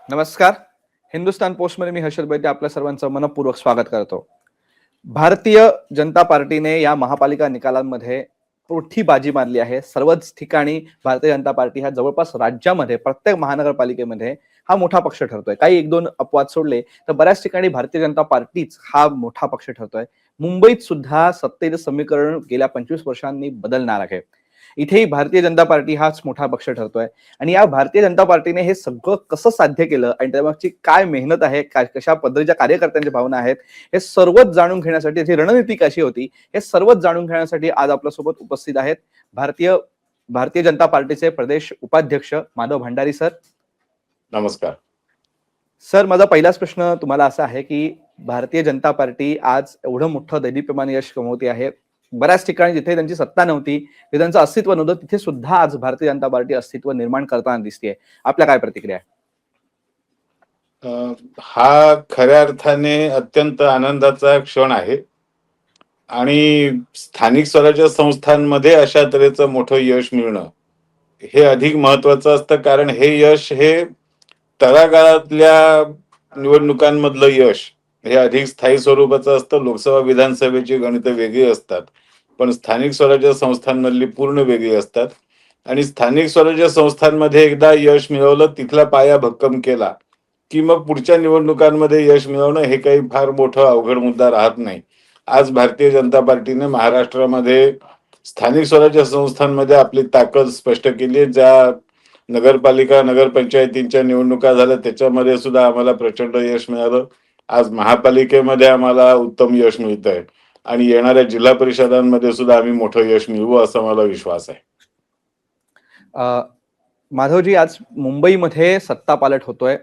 नमस्कार. हिंदुस्तान पोस्टमध्ये मी हर्षद बैते आपल्या सर्वांचं मनपूर्वक स्वागत करतो. भारतीय जनता पार्टीने या महापालिका निकालांमध्ये मोठी बाजी मारली आहे. सर्वच ठिकाणी भारतीय जनता पार्टी हा जवळपास राज्यामध्ये प्रत्येक महानगरपालिकेमध्ये हा मोठा पक्ष ठरतोय. काही एक दोन अपवाद सोडले तर बऱ्याच ठिकाणी भारतीय जनता पार्टीच हा मोठा पक्ष ठरतोय. मुंबईत सुद्धा सत्तेचं समीकरण गेल्या 25 वर्षांनी बदलणार आहे. इथेही भारतीय जनता पार्टी हाच मोठा पक्ष ठरतोय आणि या भारतीय जनता पार्टीने हे सगळं कसं साध्य केलं आणि त्यामागची काय मेहनत आहे, कशा पद्धतीच्या कार्यकर्त्यांच्या भावना आहेत, हे सर्वच जाणून घेण्यासाठी त्याची रणनीती कशी होती, हे सर्वच जाणून घेण्यासाठी आज आपल्यासोबत उपस्थित आहेत भारतीय भारतीय जनता पार्टीचे प्रदेश उपाध्यक्ष माधव भंडारी सर. नमस्कार सर, माझा पहिलाच प्रश्न तुम्हाला असा आहे की भारतीय जनता पार्टी आज एवढं मोठं दैदीप्यमान यश कमवते आहे. बऱ्याच ठिकाणी जिथे त्यांची सत्ता नव्हती, जिथे त्यांचं अस्तित्व नव्हतं, तिथे सुद्धा आज भारतीय जनता पार्टी अस्तित्व निर्माण करताना दिसतेय. आपल्या काय प्रतिक्रिया आहे? हा खऱ्या अर्थाने अत्यंत आनंदाचा क्षण आहे आणि स्थानिक स्वराज्य संस्थांमध्ये अशा तऱ्हेचं मोठं यश मिळणं हे अधिक महत्वाचं असतं, कारण हे यश हे तळागाळातल्या निवडणुकांमधलं यश हे अधिक स्थायी स्वरूपाचं असतं. लोकसभा विधानसभेची गणितं वेगळी असतात, पण स्थानिक स्वराज्य संस्थांमधली पूर्ण वेगळी असतात. आणि स्थानिक स्वराज्य संस्थांमध्ये एकदा यश मिळवलं, तिथला पाया भक्कम केला की मग पुढच्या निवडणुकांमध्ये यश मिळवणं हे काही फार मोठं अवघड मुद्दा राहत नाही. आज भारतीय जनता पार्टीने महाराष्ट्रामध्ये स्थानिक स्वराज्य संस्थांमध्ये आपली ताकद स्पष्ट केली. ज्या नगरपालिका नगरपंचायतींच्या निवडणुका झाल्या त्याच्यामध्ये सुद्धा आम्हाला प्रचंड यश मिळालं. आज महापालिकेमध्ये आम्हाला उत्तम यश मिळत आहे आणि येणाऱ्या जिल्हा परिषदांमध्ये सुद्धा आम्ही मोठं यश मिळवू असा मला विश्वास आहे. माधवजी, आज मुंबईमध्ये सत्ता पालट होतोय.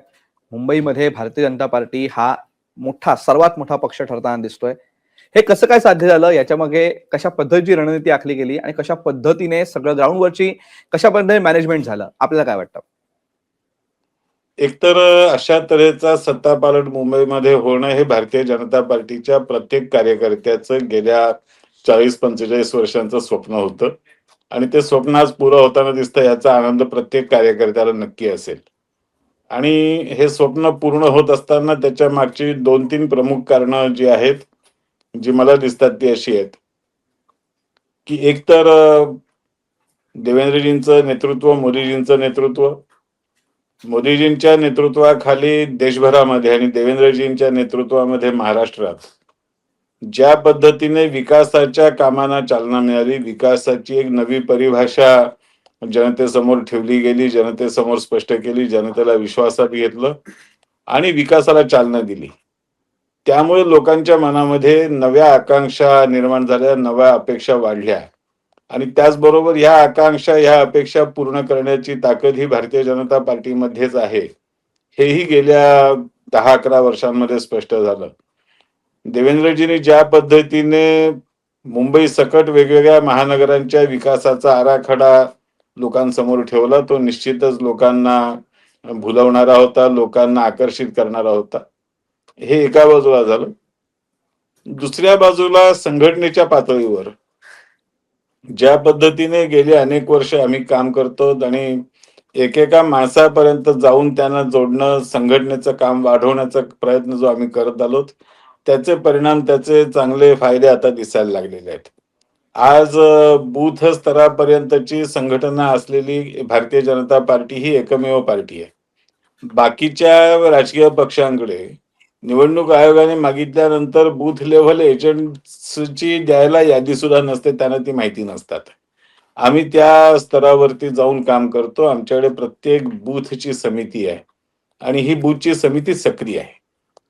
मुंबईमध्ये भारतीय जनता पार्टी हा सर्वात मोठा पक्ष ठरताना दिसतोय. हे कसं काय साध्य झालं? याच्या मागे कशा पद्धतीची रणनीती आखली गेली आणि कशा पद्धतीने सगळं ग्राउंडवरची कशा पद्धतीने मॅनेजमेंट झालं? आपल्याला काय वाटतं? एकतर अशा तऱ्हेचा सत्तापालट मुंबईमध्ये होणं हे भारतीय जनता पार्टीच्या प्रत्येक कार्यकर्त्याचं गेल्या 40-45 वर्षांचं स्वप्न होतं आणि ते स्वप्न आज पुरं होताना दिसतं, याचा आनंद प्रत्येक कार्यकर्त्याला नक्की असेल. आणि हे स्वप्न पूर्ण होत असताना त्याच्या मागची 2-3 प्रमुख कारणं जी आहेत, जी मला दिसतात ती अशी आहेत की एकतर देवेंद्रजींचं नेतृत्व, मोदीजींचं नेतृत्व, मोदीजींच्या नेतृत्वाखाली देशभरामध्ये आणि देवेंद्रजींच्या नेतृत्वामध्ये महाराष्ट्रात ज्या पद्धतीने विकासाच्या कामांना चालना मिळाली, विकासाची एक नवी परिभाषा जनतेसमोर ठेवली गेली, जनतेसमोर स्पष्ट केली, जनतेला विश्वासात घेतलं आणि विकासाला चालना दिली. त्यामुळे लोकांच्या मनामध्ये नव्या आकांक्षा निर्माण झाल्या, नव्या अपेक्षा वाढल्या आणि त्याचबरोबर ह्या आकांक्षा, ह्या अपेक्षा पूर्ण करण्याची ताकद ही भारतीय जनता पार्टीमध्येच आहे, हेही गेल्या 10-11 वर्षांमध्ये स्पष्ट झालं. देवेंद्रजींनी ज्या पद्धतीने मुंबई सकट वेगवेगळ्या महानगरांच्या विकासाचा आराखडा लोकांसमोर ठेवला, तो निश्चितच लोकांना भुलवणारा होता, लोकांना आकर्षित करणारा होता. हे एका बाजूला झालं. दुसऱ्या बाजूला संघटनेच्या पातळीवर ज्या पद्धतीने गेले अनेक वर्ष आम्ही काम करतो आणि एकेका माणसापर्यंत जाऊन त्यांना जोडणं, संघटनेचं काम वाढवण्याचा प्रयत्न जो आम्ही करत आलो, त्याचे परिणाम, त्याचे चांगले फायदे आता दिसायला लागलेले आहेत. आज बूथ स्तरापर्यंतची संघटना असलेली भारतीय जनता पार्टी ही एकमेव पार्टी आहे. बाकीच्या राजकीय पक्षांकडे निवडणूक आयोगाने मागितल्यानंतर बूथ लेव्हल एजंट्सची द्यायला यादी सुद्धा नसते, त्यांना ती माहिती नसतात. आम्ही त्या स्तरावरती जाऊन काम करतो. आमच्याकडे प्रत्येक बूथची समिती आहे आणि ही बूथची समिती सक्रिय आहे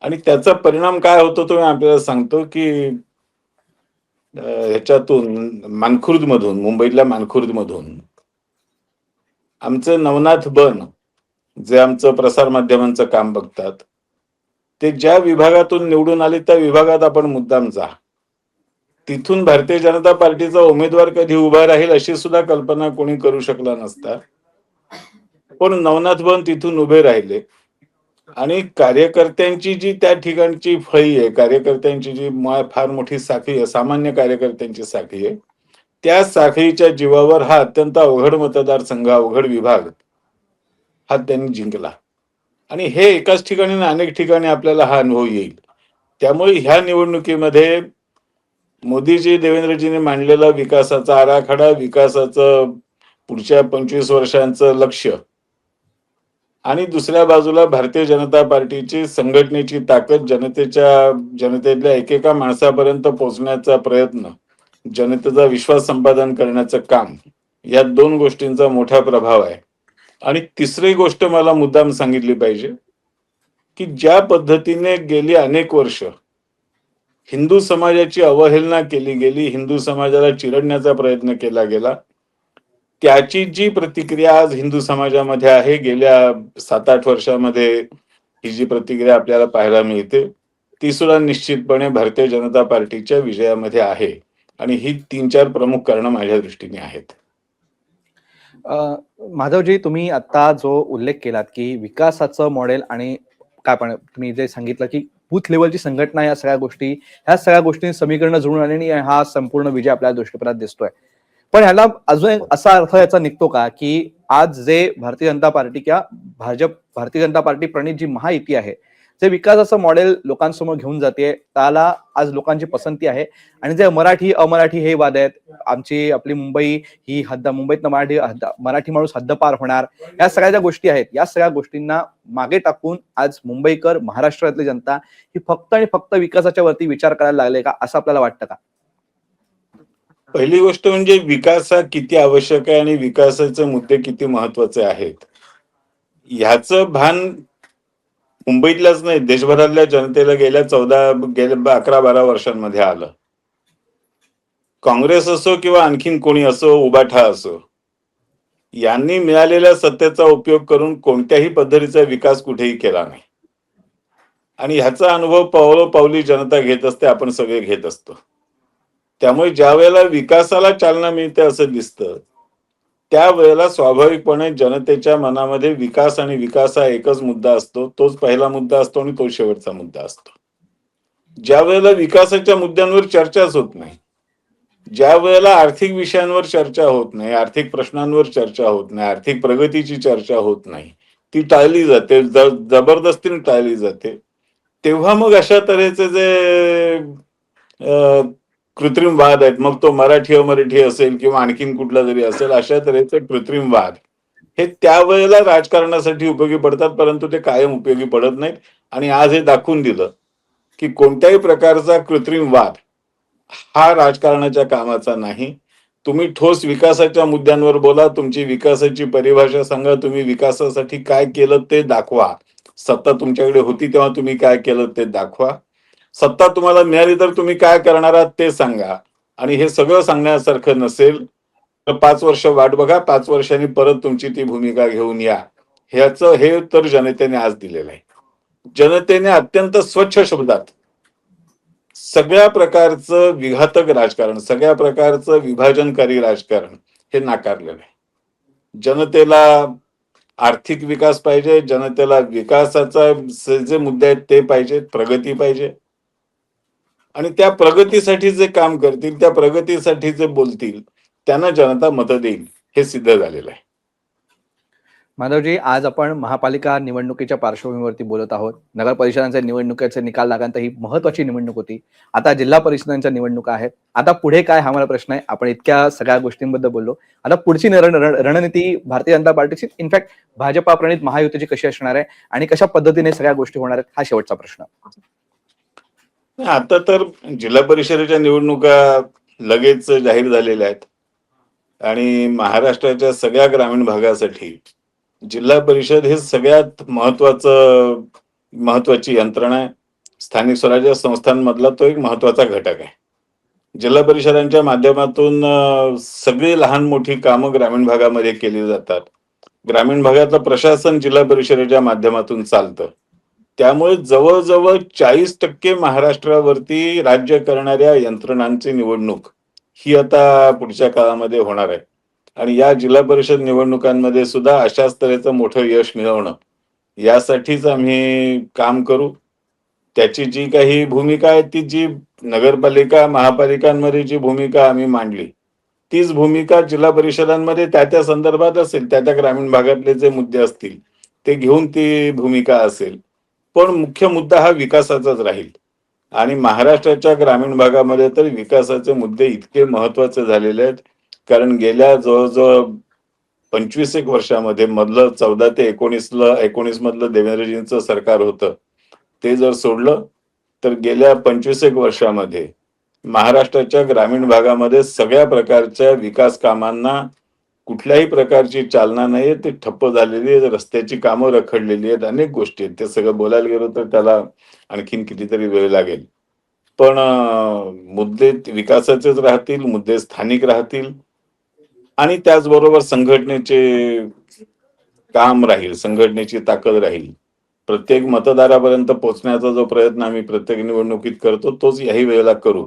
आणि त्याचा परिणाम काय होतो तो मी आपल्याला सांगतो की ह्याच्यातून मानखुर्दमधून, मुंबईतल्या मानखुर्दमधून आमचं नवनाथ बन, जे आमचं प्रसार माध्यमांचं काम बघतात, ते ज्या विभागातून निवडून आले त्या विभागात आपण मुद्दाम जा. तिथून भारतीय जनता पार्टीचा उमेदवार कधी उभा राहील अशी सुद्धा कल्पना कोणी करू शकला नसता, पण नवनाथ बन तिथून उभे राहिले आणि कार्यकर्त्यांची जी त्या ठिकाणची फळी आहे, कार्यकर्त्यांची जी फार मोठी साखळी आहे, सामान्य कार्यकर्त्यांची साखळी आहे, त्या साखळीच्या जीवावर हा अत्यंत अवघड मतदारसंघ, अवघड विभाग हा त्यांनी जिंकला आणि हे एकाच ठिकाणी आणि अनेक ठिकाणी आपल्याला हा अनुभव येईल. त्यामुळे ह्या निवडणुकीमध्ये मोदीजी देवेंद्रजींनी मांडलेला विकासाचा आराखडा, विकासाचं पुढच्या 25 वर्षांचं लक्ष्य आणि दुसऱ्या बाजूला भारतीय जनता पार्टीची संघटनेची ताकद, जनतेतल्या एकेका माणसापर्यंत पोहोचण्याचा प्रयत्न, जनतेचा विश्वास संपादन करण्याचं काम, या दोन गोष्टींचा मोठा प्रभाव आहे. आणि तिसरी गोष्ट मला मुद्दाम सांगितली पाहिजे की ज्या पद्धतीने गेली अनेक वर्ष हिंदू समाजाची अवहेलना केली गेली, हिंदू समाजाला चिरडण्याचा प्रयत्न केला गेला, त्याची जी प्रतिक्रिया आज हिंदू समाजामध्ये आहे, गेल्या 7-8 वर्षामध्ये ही जी प्रतिक्रिया आपल्याला पाहायला मिळते, ती सुद्धा निश्चितपणे भारतीय जनता पार्टीच्या विजयामध्ये आहे. आणि ही 3-4 प्रमुख कारणं माझ्या दृष्टीने आहेत. माधवजी, तुम्ही आता जो उल्लेख केलात की विकासाचं मॉडेल आणि काय पण तुम्ही जे सांगितलं की बूथ लेवलची संघटना, या सगळ्या गोष्टी समीकरण जुळून आले आणि हा संपूर्ण विजय आपल्या दृष्टीपथात दिसतोय. पण ह्याला अजून एक असा अर्थ याचा निघतो का की आज जे भारतीय जनता पार्टी किंवा भारतीय जनता पार्टी प्रणित जी महायुती आहे, जे विकासाचं मॉडेल लोकांसमोर घेऊन जाते, त्याला आज लोकांची पसंती आहे. आणि जे मराठी अमराठी हे वाद आहेत, आपली मुंबई ही मुंबईतनं मराठी माणूस हद्दपार होणार, या सगळ्या ज्या गोष्टी आहेत, या सगळ्या गोष्टींना मागे टाकून आज मुंबईकर, महाराष्ट्रातली जनता ही फक्त आणि फक्त विकासाच्या वरती विचार करायला लागले का, असं आपल्याला वाटतं का? पहिली गोष्ट म्हणजे विकास हा किती आवश्यक आहे आणि विकासाचे मुद्दे किती महत्वाचे आहेत, ह्याचं भान मुंबईतल्याच नाही, देशभरातल्या जनतेला गेल्या 11-12 वर्षांमध्ये आलं. काँग्रेस असो किंवा आणखीन कोणी असो, उबाठा असो, यांनी मिळालेल्या सत्तेचा उपयोग करून कोणत्याही पद्धतीचा विकास कुठेही केला नाही. आणि ह्याचा अनुभव पावलोपावली जनता घेत असते, आपण सगळे घेत असतो. त्यामुळे ज्या वेळेला विकासाला चालना मिळते असं दिसतं, त्यावेळेला स्वाभाविकपणे जनतेच्या मनामध्ये विकास आणि विकास हा एकच मुद्दा असतो, तोच पहिला मुद्दा असतो आणि तो शेवटचा मुद्दा असतो. ज्या वेळेला विकासाच्या मुद्द्यांवर चर्चाच होत नाही, ज्या वेळेला आर्थिक विषयांवर चर्चा होत नाही, आर्थिक प्रश्नांवर चर्चा होत नाही, आर्थिक प्रगतीची चर्चा होत नाही, ती टाळली जाते, जबरदस्तीने टाळली जाते, तेव्हा मग अशा तऱ्हेचे जे कृत्रिम वाद आहेत, मग तो मराठी अमराठी असेल किंवा आणखीन कुठला जरी असेल, अशा तऱ्हेचे कृत्रिम वाद हे त्यावेळेला राजकारणासाठी उपयोगी पडतात, परंतु ते कायम उपयोगी पडत नाहीत. आणि आज हे दाखवून दिलं की कोणत्याही प्रकारचा कृत्रिम वाद हा राजकारणाच्या कामाचा नाही. तुम्ही ठोस विकासाच्या मुद्द्यांवर बोला, तुमची विकासाची परिभाषा सांगा, तुम्ही विकासासाठी काय केलं ते दाखवा. सत्ता तुमच्याकडे होती तेव्हा तुम्ही काय केलं ते दाखवा. सत्ता तुम्हाला मिळाली तर तुम्ही काय करणार आहात ते सांगा. आणि हे सगळं सांगण्यासारखं नसेल तर 5 वर्ष वाट बघा, 5 वर्षांनी परत तुमची ती भूमिका घेऊन या. हे तर जनतेने आज दिलेलं आहे. जनतेने अत्यंत स्वच्छ शब्दात सगळ्या प्रकारचं विघातक राजकारण, सगळ्या प्रकारचं विभाजनकारी राजकारण हे नाकारलेलं आहे. जनतेला आर्थिक विकास पाहिजे, जनतेला विकासाचा जे मुद्दे आहेत ते पाहिजेत, प्रगती पाहिजे. आणि त्या प्रगतीसाठी जे काम करतील, त्या प्रगतीसाठी जे बोलतील, त्यांना जनता मतं देईल, हे सिद्ध झालेलं आहे. माधवजी, आज आपण महापालिका निवडणुकीच्या पार्श्वभूमीवरती बोलत आहोत. नगर परिषदांच्या निवडणुकीचे निकाल लागल्यानंतर ही महत्वाची निवडणूक होती. आता जिल्हा परिषदांच्या निवडणुका आहेत. आता पुढे काय, हा मला प्रश्न आहे. आपण इतक्या सगळ्या गोष्टींबद्दल बोललो. आता पुढची रणनीती भारतीय जनता पार्टीची, इनफॅक्ट भाजपा प्रणित महायुतीची कशी असणार आहे आणि कशा पद्धतीने सगळ्या गोष्टी होणार आहेत, हा शेवटचा प्रश्न. आता तर जिल्हा परिषदेच्या निवडणुका लगेच जाहीर झालेल्या आहेत आणि महाराष्ट्राच्या सगळ्या ग्रामीण भागासाठी जिल्हा परिषद हे सगळ्यात महत्वाची यंत्रणा आहे. स्थानिक स्वराज्य संस्थांमधला तो एक महत्वाचा घटक आहे. जिल्हा परिषदांच्या माध्यमातून सगळी लहान मोठी कामं ग्रामीण भागामध्ये केली जातात. ग्रामीण भागातलं प्रशासन जिल्हा परिषदेच्या माध्यमातून चालतं. त्यामुळे जवळजवळ 40% महाराष्ट्रावरती राज्य करणाऱ्या यंत्रणांची निवडणूक ही आता पुढच्या काळामध्ये होणार आहे. आणि या जिल्हा परिषद निवडणुकांमध्ये सुद्धा अशाच तऱ्हेचं मोठं यश मिळवणं, यासाठीच आम्ही काम करू. त्याची जी काही भूमिका आहे, ती जी नगरपालिका महापालिकांमध्ये जी भूमिका आम्ही मांडली, तीच भूमिका जिल्हा परिषदांमध्ये त्या संदर्भात असेल. त्या ग्रामीण भागातले जे मुद्दे असतील ते घेऊन ती भूमिका असेल, पण मुख्य मुद्दा हा विकासाचाच राहील. आणि महाराष्ट्राच्या ग्रामीण भागामध्ये तर विकासाचे मुद्दे इतके महत्वाचे झालेले आहेत, कारण गेल्या जवळजवळ 25 एक वर्षामध्ये मधलं 14 ते 19 मधलं देवेंद्रजींचं सरकार होतं. ते जर सोडलं तर गेल्या 25 एक वर्षामध्ये महाराष्ट्राच्या ग्रामीण भागामध्ये सगळ्या प्रकारच्या विकास कामांना कुठल्याही प्रकारची चालना नाहीये. ते ठप्प झालेली आहे. रस्त्याची कामं रखडलेली आहेत. अनेक गोष्टी आहेत. ते सगळं बोलायला गेलो तर त्याला आणखीन कितीतरी वेळ लागेल. पण मुद्दे विकासाचेच राहतील, मुद्दे स्थानिक राहतील आणि त्याचबरोबर संघटनेचे काम राहील, संघटनेची ताकद राहील. प्रत्येक मतदारापर्यंत पोहोचण्याचा जो प्रयत्न आम्ही प्रत्येक निवडणुकीत करतो, तोच याही वेळेला करू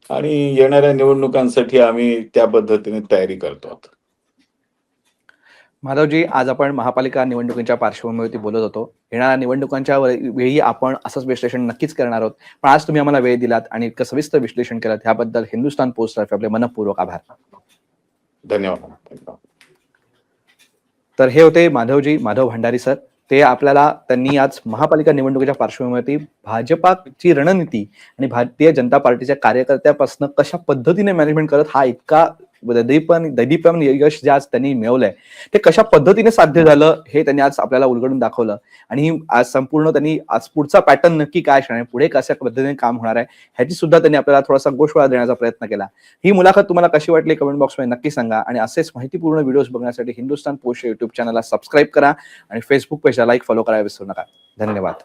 आणि येणाऱ्या निवडणुकांसाठी आम्ही त्या पद्धतीने तयारी करतो आहोत. माधवजी, आज आपण महापालिका निवडणुकीच्या पार्श्वभूमीवरती बोलत होतो. येणाऱ्या निवडणुकांच्या वेळी आपण असंच विश्लेषण नक्कीच करणार आहोत. पण आज तुम्ही आम्हाला वेळ दिलात आणि इतकं सविस्तर विश्लेषण केलं, त्याबद्दल हिंदुस्थान पोस्ट तर्फे आपले मनपूर्वक आभार. धन्यवाद. तर हे होते माधव भंडारी सर. त्यांनी आज महापालिका निवडणुकीच्या पार्श्वभूमीवरती भाजपाची रणनीती आणि भारतीय जनता पार्टीच्या कार्यकर्त्यापासून कशा पद्धतीने मॅनेजमेंट करत हा इतका दैदीप्यमान यश जे आज त्यांनी मिळवलंय ते कशा पद्धतीने साध्य झालं हे त्यांनी आज आपल्याला उलगडून दाखवलं. आणि आज संपूर्ण त्यांनी आज पुढचा पॅटर्न नक्की काय असणार आहे, पुढे कशा पद्धतीने काम होणार आहे ह्याची सुद्धा त्यांनी आपल्याला थोडासा गोषवारा देण्याचा प्रयत्न केला. ही मुलाखत तुम्हाला कशी वाटली कमेंट बॉक्समध्ये नक्की सांगा. आणि असेच माहितीपूर्ण व्हिडिओज बघण्यासाठी हिंदुस्थान पोस्ट युट्यूब चॅनलला सबस्क्राईब करा आणि फेसबुक पेजला लाईक फॉलो करायला विसरू नका. धन्यवाद.